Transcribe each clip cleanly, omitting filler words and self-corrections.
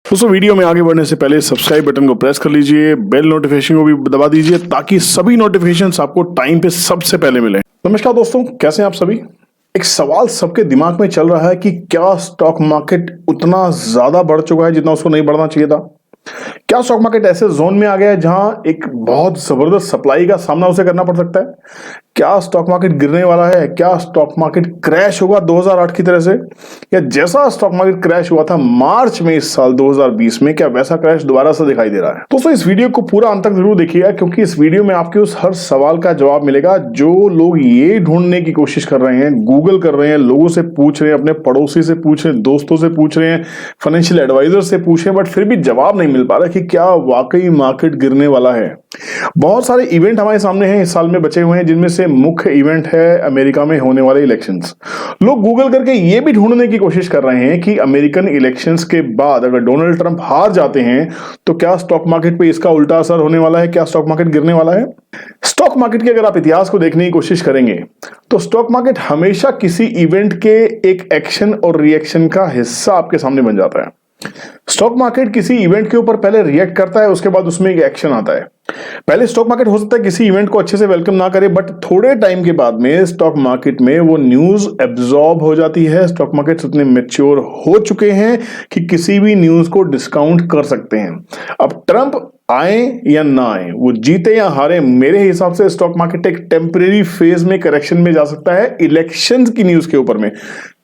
दोस्तों वीडियो में आगे बढ़ने से पहले सब्सक्राइब बटन को प्रेस कर लीजिए, बेल नोटिफिकेशन को भी दबा दीजिए ताकि सभी नोटिफिकेशंस आपको टाइम पे सबसे पहले मिले। नमस्कार दोस्तों, कैसे हैं आप सभी। एक सवाल सबके दिमाग में चल रहा है कि क्या स्टॉक मार्केट उतना ज्यादा बढ़ चुका है जितना उसको नहीं बढ़ना चाहिए था। क्या स्टॉक मार्केट ऐसे जोन में आ गया है जहां एक बहुत जबरदस्त सप्लाई का सामना उसे करना पड़ सकता है। क्या स्टॉक मार्केट गिरने वाला है, क्या स्टॉक मार्केट क्रैश होगा 2008 की तरह से, या जैसा स्टॉक मार्केट क्रैश हुआ था मार्च में इस साल 2020 में, क्या वैसा क्रैश दोबारा से दिखाई दे रहा है। दोस्तों इस वीडियो को पूरा अंत तक जरूर देखिएगा क्योंकि इस वीडियो में आपके उस हर सवाल का जवाब मिलेगा जो लोग ये ढूंढने की कोशिश कर रहे हैं, गूगल कर रहे हैं, लोगों से पूछ रहे हैं, अपने पड़ोसी से पूछ रहे हैं, दोस्तों से पूछ रहे हैं, फाइनेंशियल एडवाइजर से पूछ रहे हैं, बट फिर भी जवाब नहीं मिल पा रहा कि क्या वाकई मार्केट गिरने वाला है। बहुत सारे इवेंट हमारे सामने हैं इस साल में बचे हुए हैं, जिनमें से मुख्य इवेंट है अमेरिका में होने वाले इलेक्शंस। लोग गूगल करके ये भी ढूंढने की कोशिश कर रहे हैं कि अमेरिकन इलेक्शंस के बाद अगर डोनाल्ड ट्रंप हार जाते हैं तो क्या स्टॉक मार्केट पे इसका उल्टा असर होने वाला है, क्या स्टॉक मार्केट गिरने वाला है। स्टॉक मार्केट के अगर आप इतिहास को देखने की कोशिश करेंगे तो स्टॉक मार्केट हमेशा किसी इवेंट के एक एक्शन और रिएक्शन का हिस्सा आपके सामने बन जाता है। स्टॉक मार्केट किसी इवेंट के ऊपर पहले रिएक्ट करता है, उसके बाद उसमें एक एक्शन आता है। पहले स्टॉक मार्केट हो सकता है किसी इवेंट को अच्छे से वेलकम ना करे, बट थोड़े टाइम के बाद में स्टॉक मार्केट में वो न्यूज एब्जॉर्ब हो जाती है। स्टॉक मार्केट इतने मैच्योर हो चुके हैं कि किसी भी न्यूज को डिस्काउंट कर सकते हैं। अब ट्रंप आए या ना आए, वो जीते या हारे, मेरे हिसाब से स्टॉक मार्केट एक टेम्परेरी फेज में करेक्शन में जा सकता है इलेक्शन की न्यूज के ऊपर में,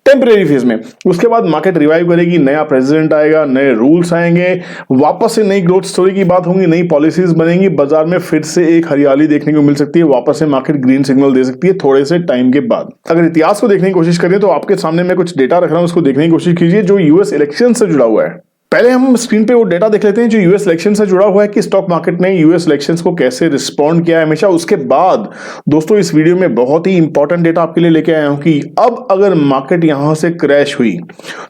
टेम्परेरी फेज में। उसके बाद मार्केट रिवाइव करेगी, नया प्रेसिडेंट आएगा, नए रूल्स आएंगे, वापस से नई ग्रोथ स्टोरी की बात होगी, नई पॉलिसीज बनेंगी, बाजार में फिर से एक हरियाली देखने को मिल सकती है, वापस से मार्केट ग्रीन सिग्नल दे सकती है थोड़े से टाइम के बाद। अगर इतिहास को देखने की कोशिश करें तो आपके सामने मैं कुछ डेटा रख रहा हूं, उसको देखने की कोशिश कीजिए जो यूएस इलेक्शन से जुड़ा हुआ है। पहले हम स्क्रीन पे वो डेटा देख लेते हैं जो यूएस इलेक्शन से जुड़ा हुआ है कि स्टॉक मार्केट ने यूएस इलेक्शंस को कैसे रिस्पॉन्ड किया है हमेशा। उसके बाद दोस्तों इस वीडियो में बहुत ही इंपॉर्टेंट डेटा आपके लिए लेके आया हूं कि अब अगर मार्केट यहां से क्रैश हुई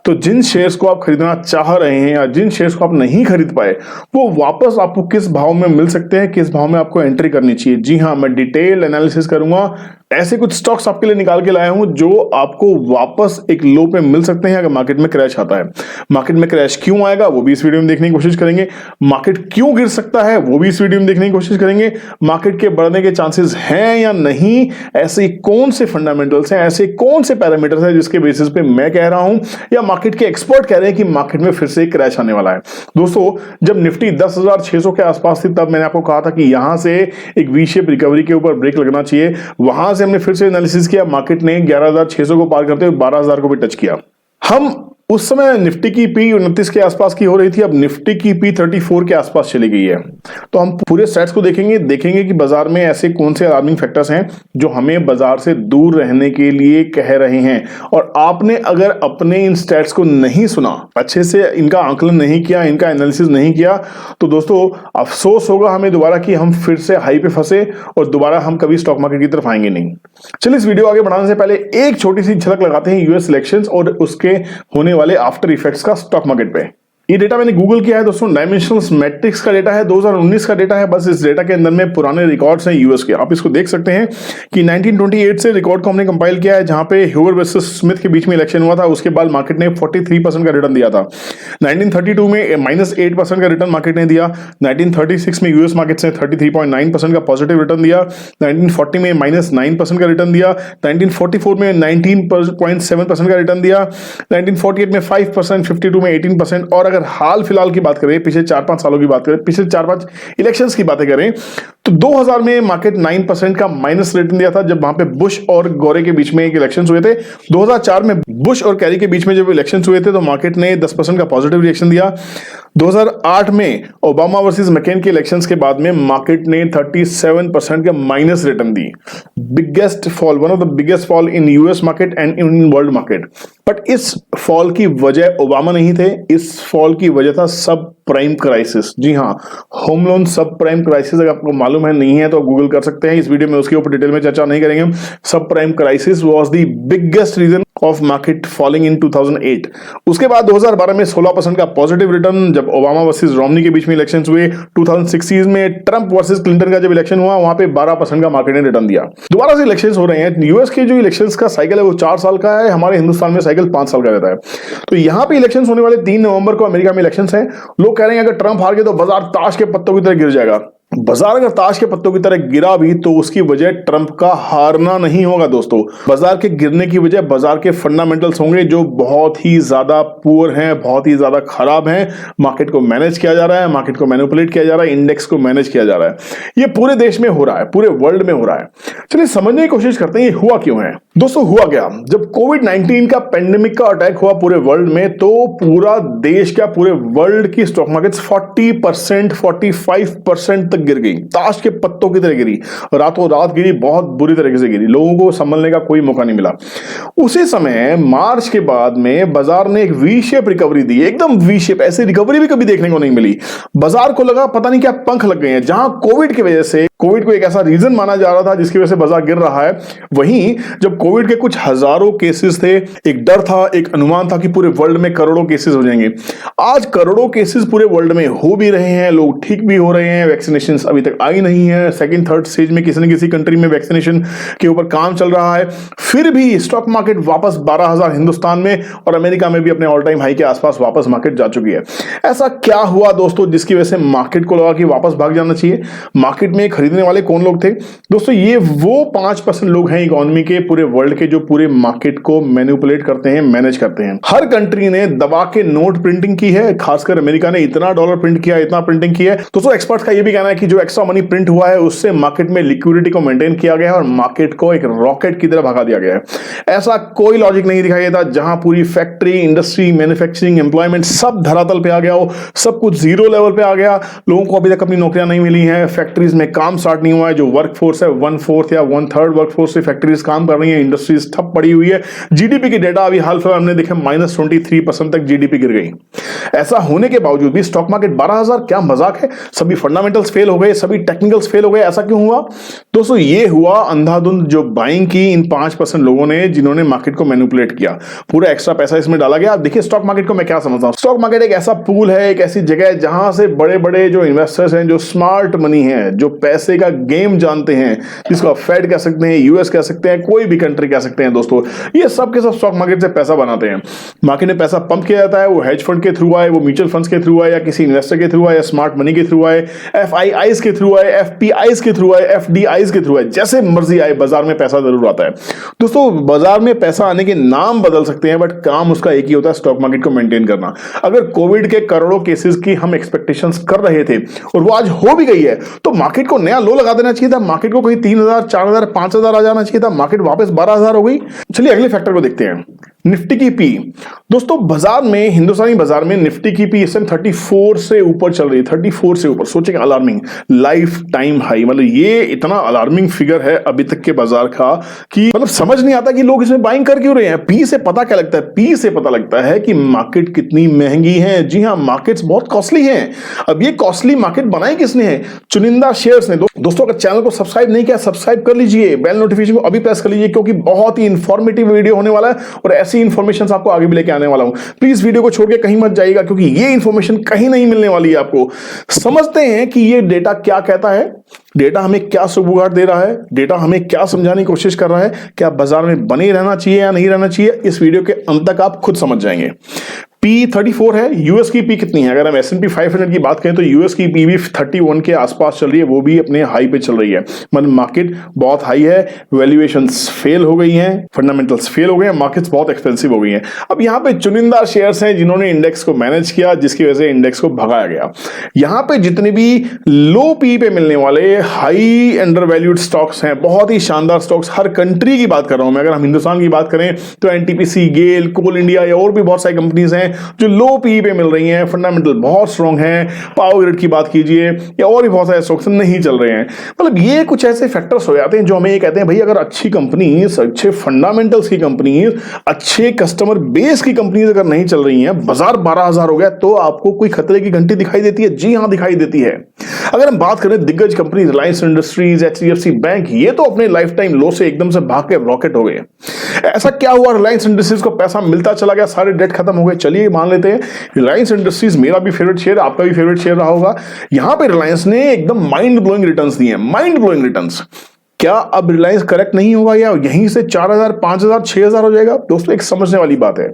तो जिन शेयर्स को आप खरीदना चाह रहे हैं या जिन शेयर्स को आप नहीं खरीद पाए वो वापस आपको किस भाव में मिल सकते हैं, किस भाव में आपको एंट्री करनी चाहिए। जी हाँ, मैं डिटेल एनालिसिस करूंगा, ऐसे कुछ स्टॉक्स आपके लिए निकाल के लाया हूं जो आपको वापस एक लो पे मिल सकते हैं अगर मार्केट में क्रैश आता है। मार्केट में क्रैश क्यों आएगा वो भी इस वीडियो में देखने की कोशिश करेंगे, मार्केट क्यों गिर सकता है वो भी इस वीडियो में देखने की कोशिश करेंगे, मार्केट के बढ़ने के चांसेस हैं या नहीं, ऐसे कौन से फंडामेंटल्स हैं, ऐसे कौन से पैरामीटर्स हैं जिसके बेसिस पे मैं कह रहा हूं या मार्केट के एक्सपर्ट कह रहे हैं कि मार्केट में फिर से क्रैश आने वाला है। दोस्तों जब निफ्टी 10,600 के आसपास थी तब मैंने आपको कहा था कि यहां से एक वी शेप रिकवरी के ऊपर ब्रेक लगना चाहिए। वहां से हमने फिर से एनालिसिस किया, मार्केट ने 11,600 को पार करते हुए 12,000 को भी टच किया। हम उस समय निफ्टी की पी 29 के आसपास की हो रही थी, अब निफ्टी की पी 34 के आसपास चली गई है। तो हम पूरे स्टैट्स को देखेंगे कि बाजार में ऐसे कौन से अलार्मिंग फैक्टर्स हैं जो हमें बाजार से दूर रहने के लिए कह रहे हैं। और आपने अगर अपने इन स्टैट्स को नहीं सुना, अच्छे से इनका आंकलन नहीं किया, इनका एनालिसिस नहीं किया, तो दोस्तों अफसोस होगा हमें दोबारा कि हम फिर से हाई पे फंसे और दोबारा हम कभी स्टॉक मार्केट की तरफ आएंगे नहीं। चलिए इस वीडियो आगे बढ़ाने से पहले एक छोटी सी झलक लगाते हैं यूएस इलेक्शंस और उसके होने वाले आफ्टर इफेक्ट्स का स्टॉक मार्केट पे। ये डेटा मैंने गूगल किया है दोस्तों, डायमेंशनल मैट्रिक्स का डेटा है, 2019 का डेटा है। बस इस डेटा के अंदर में पुराने रिकॉर्ड्स हैं यूएस के। आप इसको देख सकते हैं कि 1928 से रिकॉर्ड को हमने कंपाइल किया है जहां पे ह्यूबर वर्सेस स्मिथ के बीच में इलेक्शन हुआ था। उसके बाद मार्केट ने 43% का रिटर्न दिया था। 1932 में -8% का रिटर्न मार्केट ने दिया। 1936 में यूएस मार्केट ने 33.9% का पॉजिटिव रिटर्न दिया। 1940 में -9% का रिटर्न दिया। 1944 में 19.7% का रिटर्न दिया। 1948 में 5%, 52 में 18%। और अगर हाल फिलहाल की बात करें, पिछले 4-5 सालों की बात करें, पिछले 4-5 इलेक्शंस की बातें करें तो 2000 में मार्केट 9% का माइनस रिटर्न दिया था जब वहां पे बुश और गोरे के बीच में एक इलेक्शंस हुए थे। 2004 में बुश और कैरी के बीच में जब इलेक्शंस हुए थे तो मार्केट ने 10% का पॉजिटिव रिएक्शन दिया। 2008 में ओबामा वर्सेस मैकेन के इलेक्शंस के बाद में मार्केट ने 37% का minus return the. Biggest fall, one of the biggest fall in US market and in world market. But इस फॉल की वजह ओबामा नहीं थे, इस फॉल की वजह था सब प्राइम क्राइसिस। जी हां, home loan sub prime crisis. अगर आपको मालूम मालूम है नहीं है तो गूगल कर सकते हैं, इस वीडियो में उसके ऊपर डिटेल में चर्चा नहीं करेंगे। सब prime crisis was the biggest reason of market falling in 2008। उसके बाद 2012 में 16% का पॉजिटिव रिटर्न, जब ओबामा वर्सेस रोमनी के बीच में इलेक्शंस हुए। 2016 में ट्रंप वर्सेस क्लिंटन का जब इलेक्शन हुआ, वहां पे 12% का मार्केट ने रिटर्न दिया। दोबारा से इलेक्शंस हो रहे हैं। यूएस के जो इलेक्शंस का साइकिल है वो 4 साल का है, हमारे हिंदुस्तान में साइकिल 5 साल का रहता है। तो यहां पे इलेक्शंस होने वाले 3 नवंबर को अमेरिका में इलेक्शंस हैं। लोग कह रहे हैं अगर ट्रंप हार गए तो बाजार ताश के पत्तों की तरह गिर जाएगा। बाजार अगर ताश के पत्तों की तरह गिरा भी तो उसकी वजह ट्रंप का हारना नहीं होगा दोस्तों। बाजार के गिरने की वजह बाजार के फंडामेंटल्स होंगे जो बहुत ही ज्यादा पुअर हैं, बहुत ही ज्यादा खराब हैं। मार्केट को मैनेज किया जा रहा है, मार्केट को मैनिपुलेट किया जा रहा है, इंडेक्स को मैनेज किया जा रहा है। ये पूरे देश में हो रहा है, पूरे वर्ल्ड में हो रहा है। चलिए समझने की कोशिश करते हैं ये हुआ क्यों है। दोस्तों हुआ क्या, जब कोविड-19 का पेंडेमिक का अटैक हुआ पूरे वर्ल्ड में, तो पूरा देश क्या पूरे वर्ल्ड की स्टॉक मार्केट्स 40% 45% तक गिर गई, ताश के पत्तों की तरह गिरी, रातों रात गिरी, बहुत बुरी तरीके से गिरी, लोगों को संभलने का कोई मौका नहीं मिला। उसी समय मार्च के बाद में बाजार ने एक वी शेप रिकवरी दी, एकदम वी शेप, ऐसी रिकवरी भी कभी देखने को नहीं मिली। बाजार को लगा पता नहीं क्या पंख लग गए हैं। जहां कोविड की वजह से, कोविड को एक ऐसा रीजन माना जा रहा था जिसकी वजह से बाजार गिर रहा है, वहीं जब कोविड के कुछ हजारों केसेस थे, एक डर था, एक अनुमान था कि पूरे वर्ल्ड में करोड़ों केसेस हो जाएंगे। आज करोड़ों केसेस पूरे वर्ल्ड में हो भी रहे हैं, लोग ठीक भी हो रहे हैं, वैक्सीनेशन अभी तक आई नहीं है, सेकंड थर्ड स्टेज में किसी न किसी कंट्री में वैक्सीनेशन के ऊपर काम चल रहा है। फिर भी स्टॉक मार्केट वापस 12,000 हिंदुस्तान में और अमेरिका में भी अपने ऑल टाइम हाई के आसपास वापस मार्केट जा चुकी है। ऐसा क्या हुआ दोस्तों जिसकी वजह से मार्केट को लगा कि वापस भाग जाना चाहिए। मार्केट में खरीदने वाले कौन लोग थे दोस्तों? ये वो 5% लोग हैं इकोनॉमी के पूरे वर्ल्ड के जो पूरे मार्केट को मैनिपुलेट करते हैं, मैनेज करते हैं। हर कंट्री ने दबा के नोट प्रिंटिंग की है, खासकर अमेरिका ने इतना डॉलर प्रिंट किया, इतना प्रिंटिंग किया है। दोस्तों एक्सपर्ट्स का यह भी कहना है कि जो एक्स्ट्रा मनी प्रिंट हुआ है उससे मार्केट में लिक्विडिटी को मेंटेन किया गया है और मार्केट को एक रॉकेट की तरह भगा दिया गया है। ऐसा कोई लॉजिक नहीं दिखाई देता जहां पूरी फैक्ट्री, इंडस्ट्री, मैन्युफैक्चरिंग, एम्प्लॉयमेंट सब धरातल पे आ गया हो, सब कुछ जीरो लेवल पे आ गया। लोगों को अभी तक अपनी नौकरियां नहीं मिली हैं, फैक्ट्रीज में काम स्टार्ट नहीं हुआ है। जो वर्कफोर्स है 1/4 या 1/3 वर्कफोर्स से फैक्ट्रीज काम कर रही है, इंडस्ट्रीज ठप पड़ी हुई है। जीडीपी की डेटा अभी हाल फिलहाल हमने देखे -23% तक जीडीपी गिर गई। ऐसा होने के बावजूद भी स्टॉक मार्केट 12,000, क्या मजाक है? सभी फंडामेंटल्स फेल हो गए, सभी टेक्निकल्स फेल हो गए। ऐसा क्यों हुआ दोस्तों? ये हुआ अंधाधुंध जो बाइंग की इन 5% लोगों ने, जिन्होंने मार्केट को मैनिपुलेट किया। पूरा एक्स्ट्रा पैसा इसमें डाला गया। देखिए स्टॉक मार्केट को मैं क्या समझता हूं, स्टॉक मार्केट एक ऐसा पूल है, एक ऐसी जगह है जहां से बड़े बड़े जो इन्वेस्टर्स हैं, जो स्मार्ट मनी है, जो पैसे का गेम जानते हैं, जिसको आप फेड कह सकते हैं, यूएस कह सकते हैं, कोई भी कंट्री कह सकते हैं दोस्तों, ये सब के सब स्टॉक मार्केट से पैसा बनाते हैं। मार्केट में पैसा पंप किया जाता है, वो हेज फंड के थ्रू आए, वो म्यूचुअल फंड्स के थ्रू आए, या किसी इन्वेस्टर के थ्रू आए, या स्मार्ट मनी के थ्रू आए, एफआईआईज के थ्रू आए, एफपीआईज के थ्रू आए, एफडीआईज के थ्रू आए, जैसे मर्जी आए, बाजार में पैसा जरूर आता है दोस्तों। बाजार में पैसा आने के नाम बदल सकते हैं बट काम उसका एक ही होता है, स्टॉक मार्केट को मेंटेन करना। अगर कोविड के करोड़ों केसेस की हम एक्सपेक्टेशंस कर रहे थे और वो आज हो भी गई है, तो मार्केट को नया लो लगा देना चाहिए था। मार्केट को कहीं 3,000, 4,000, 5,000 आ जाना चाहिए था। मार्केट वापस 12,000 हो गई। चलिए अगले फैक्टर को देखते हैं, निफ्टी की पी। दोस्तों बाजार में, हिंदुस्तानी बाजार में निफ्टी की पी इस टाइम 34 से ऊपर चल रही है। 34 से ऊपर, सोचेंगे अलार्मिंग, लाइफ टाइम हाई। मतलब ये इतना अलार्मिंग फिगर है अभी तक के बाजार का कि मतलब समझ नहीं आता कि लोग इसमें बाइंग कर क्यों रहे हैं। पी से पता क्या लगता है? पी से पता लगता है कि मार्केट कितनी महंगी है। जी हां, मार्केट्स बहुत कॉस्टली हैं। अब ये कॉस्टली मार्केट बनाई किसने है? चुनिंदा शेयर्स ने। दोस्तों अगर चैनल को सब्सक्राइब नहीं किया, सब्सक्राइब कर लीजिए, बेल नोटिफिकेशन को अभी प्रेस कर लीजिए, क्योंकि बहुत ही इंफॉर्मेटिव वीडियो होने वाला है और ऐसी इंफॉर्मेशन आपको आगे भी लेके आने वाला हूं। प्लीज वीडियो को छोड़ के कहीं मत जाइएगा, क्योंकि ये इंफॉर्मेशन कहीं नहीं मिलने वाली है आपको। समझते हैं कि ये डेटा क्या कहता है, डेटा हमें क्या सुबुगाट दे रहा है, डेटा हमें क्या समझाने की कोशिश कर रहा है, क्या बाजार में बने रहना चाहिए या नहीं रहना चाहिए। इस वीडियो के अंत तक आप खुद समझ जाएंगे। पी 34 है। यूएस की पी कितनी है? अगर हम S&P 500 की बात करें तो यूएस की पी भी 31 के आसपास चल रही है, वो भी अपने हाई पे चल रही है। मतलब मार्केट बहुत हाई है, वैल्यूएशंस फेल हो गई हैं, फंडामेंटल्स फेल हो गए हैं, मार्केट्स बहुत एक्सपेंसिव हो गई हैं। अब यहां पे चुनिंदा शेयर्स हैं जिन्होंने इंडेक्स को मैनेज किया, जिसकी वजह से इंडेक्स को भगाया गया। यहां पे जितने भी लो पी पे मिलने वाले हाई अंडर वैल्यूड स्टॉक्स हैं, बहुत ही शानदार स्टॉक्स, हर कंट्री की बात कर रहा हूं मैं। अगर हम हिंदुस्तान की बात करें तो एनटीपीसी, गेल, कोल इंडिया या और भी बहुत सारी कंपनीज हैं जो लो पी पे मिल रही हैं, फंडामेंटल बहुत स्ट्रॉन्ग है, पावर ग्रिड की बात कीजिए या और भी बहुत सारे स्टॉक्स नहीं चल रहे हैं। मतलब ये कुछ ऐसे फैक्टर्स हो जाते हैं जो हमें ये कहते हैं भाई अगर अच्छी कंपनीज, अच्छे फंडामेंटल्स की कंपनीज, अच्छे कस्टमर बेस की कंपनीज अगर नहीं चल रही हैं, बाजार 12,000 हो गया, तो आपको कोई खतरे की घंटी दिखाई देती है? जी हां, दिखाई देती है। अगर हम बात करें दिग्गज company Reliance industries, HDFC bank, ये तो अपने लाइफ टाइम लो से एकदम से भाग के रॉकेट हो गए। ऐसा क्या हुआ रिलायंस इंडस्ट्रीज को पैसा मिलता चला गया, सारे डेट खत्म हो गए? चलिए मान लेते हैं रिलायंस इंडस्ट्रीज मेरा भी फेवरेट शेयर, आपका भी फेवरेट शेयर रहा होगा। यहां पे रिलायंस ने एकदम माइंड ब्लोइंग रिटर्न्स दिए, माइंड ब्लोइंग रिटर्न्स। क्या अब रिलायंस करेक्ट नहीं होगा या यहीं से 4,000, 5,000, 6,000 हो जाएगा? दोस्तों एक समझने वाली बात है,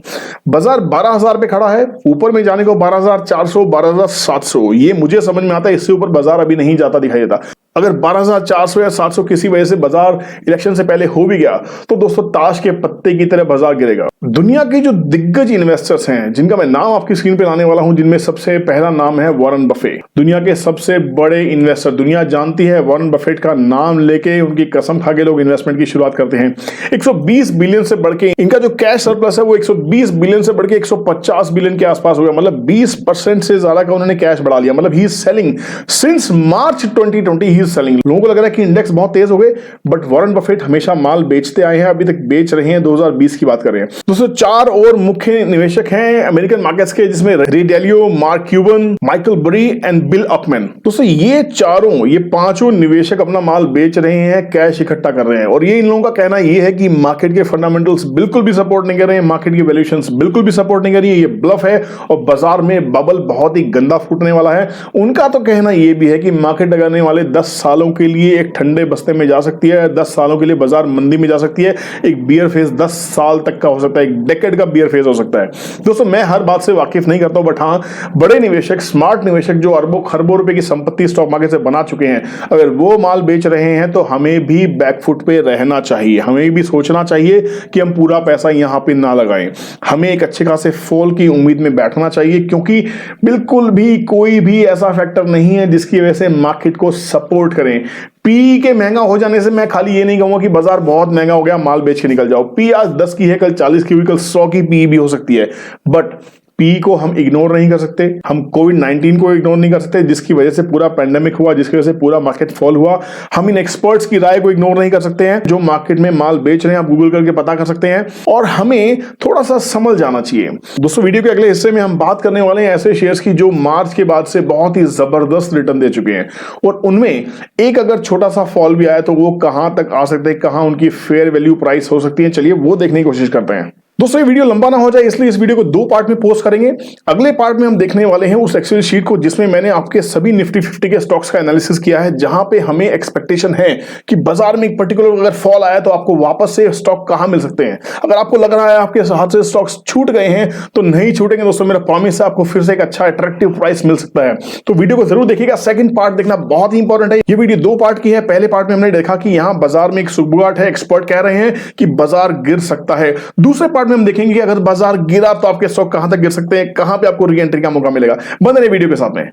बाजार 12,000 पे खड़ा है, ऊपर में जाने को 12,400, 12,700, ये मुझे समझ में आता है, इससे ऊपर बाजार अभी नहीं जाता दिखाई देता। अगर 12,400 या 700 किसी वजह से बाजार इलेक्शन से पहले हो भी गया तो दोस्तों ताश के पत्ते की तरह बाजार गिरेगा। दुनिया के जो दिग्गज इन्वेस्टर्स हैं जिनका मैं नाम आपकी स्क्रीन पे लाने वाला हूं, जिनमें सबसे पहला नाम है वॉरेन बफेट। दुनिया के सबसे बड़े इन्वेस्टर, दुनिया जानती है वॉरेन बफेट का नाम लेके उनकी कसम खा के लोग इन्वेस्टमेंट की शुरुआत करते हैं। 120 बिलियन से बढ़ के इनका जो कैश सरप्लस है वो 120 बिलियन से बढ़ के 150 बिलियन के आसपास हो गया। मतलब 20% से ज्यादा का उन्होंने कैश बढ़ा लिया। मतलब he is selling since March 2020, selling. लोगों को लग रहा है कि इंडेक्स बहुत तेज हो गए, बट वॉरेन बफेट हमेशा माल बेचते आए हैं, अभी तक बेच रहे हैं। 2020 की बात कर रहे हैं दोस्तों। 4 और मुख्य निवेशक हैं अमेरिकन मार्केट्स के, जिसमें रे डैलियो, मार्क क्यूबन, माइकल बरी एंड बिल अपमैन। दोस्तों ये पांचों निवेशक अपना माल बेच रहे हैं, कैश इकट्ठा कर रहे हैं, और ये इन लोगों का कहना ये है कि मार्केट के फंडामेंटल्स बिल्कुल भी सपोर्ट नहीं कर रहे हैं, मार्केट की वैल्यूएशंस बिल्कुल भी सपोर्ट नहीं कर रही है, ये ब्लफ है और बाजार में बबल बहुत ही गंदा फूटने वाला है। उनका तो कहना ये भी है कि मार्केट लगाने वाले 10 सालों के लिए एक ठंडे बस्ते में जा सकती है, 10 सालों के लिए बाजार मंदी में जा सकती है। एक बियर फेज 10 साल तक का हो सकता है, एक डेकेड का बियर फेज हो सकता है। दोस्तों मैं हर बात से वाकिफ नहीं करता हूं, बट हाँ बड़े निवेशक, स्मार्ट निवेशक जो अरबों खरबों रुपए की संपत्ति स्टॉक मार्केट से बना चुके हैं, अगर वो माल बेच रहे हैं तो हमें भी बैकफुट पे रहना चाहिए। हमें भी सोचना चाहिए कि हम पूरा पैसा यहां पे ना लगाएं, हमें एक अच्छे खासे फॉल की उम्मीद में बैठना चाहिए, क्योंकि बिल्कुल भी कोई भी ऐसा फैक्टर नहीं है जिसकी वजह से मार्केट को सपोर्ट करें। पी के महंगा हो जाने से मैं खाली ये नहीं कहूंगा कि बाजार बहुत महंगा हो गया माल बेच के निकल जाओ। पी आज 10 की है, कल 40 की हुई, कल 100 की पी भी हो सकती है, बट पी को हम इग्नोर नहीं कर सकते। हम कोविड-19 को इग्नोर नहीं कर सकते, जिसकी वजह से पूरा पैंडेमिक हुआ, जिसकी वजह से पूरा मार्केट फॉल हुआ। हम इन एक्सपर्ट्स की राय को इग्नोर नहीं कर सकते हैं जो मार्केट में माल बेच रहे हैं, आप गूगल करके पता कर सकते हैं, और हमें थोड़ा सा समझ जाना चाहिए। दोस्तों वीडियो के अगले हिस्से में हम बात करने वाले हैं ऐसे शेयर्स की जो मार्च के बाद से बहुत ही जबरदस्त रिटर्न दे चुके हैं, और उनमें एक अगर छोटा सा फॉल भी आया तो वो कहां तक आ सकते हैं, कहां उनकी फेयर वैल्यू प्राइस हो सकती है। चलिए वो देखने की कोशिश करते हैं। दोस्तों ये वीडियो लंबा ना हो जाए इसलिए इस वीडियो को 2 पार्ट में पोस्ट करेंगे। अगले पार्ट में हम देखने वाले हैं उस एक्सेल शीट को जिसमें मैंने आपके सभी निफ्टी 50 के स्टॉक्स का एनालिसिस किया है, जहां पे हमें एक्सपेक्टेशन है कि बाजार में एक पर्टिकुलर अगर फॉल आया तो आपको वापस से स्टॉक कहां मिल सकते हैं। अगर आपको लग रहा है आपके हाथ से स्टॉक्स छूट गए हैं तो नहीं छूटेंगे दोस्तों, मेरा प्रॉमिस है आपको फिर से एक अच्छा अट्रैक्टिव प्राइस मिल सकता है। तो वीडियो को जरूर देखिएगा, सेकंड पार्ट देखना बहुत ही इंपॉर्टेंट है। ये वीडियो 2 पार्ट की है। पहले पार्ट में हमने देखा कि यहां बाजार में एक सुगबुगाहट है, एक्सपर्ट कह रहे हैं कि बाजार गिर सकता है। दूसरे पार्ट में हम देखेंगे कि अगर बाजार गिरा तो आपके स्टॉक कहां तक गिर सकते हैं, कहां पे आपको री एंट्री का मौका मिलेगा। बने रहिए वीडियो के साथ में।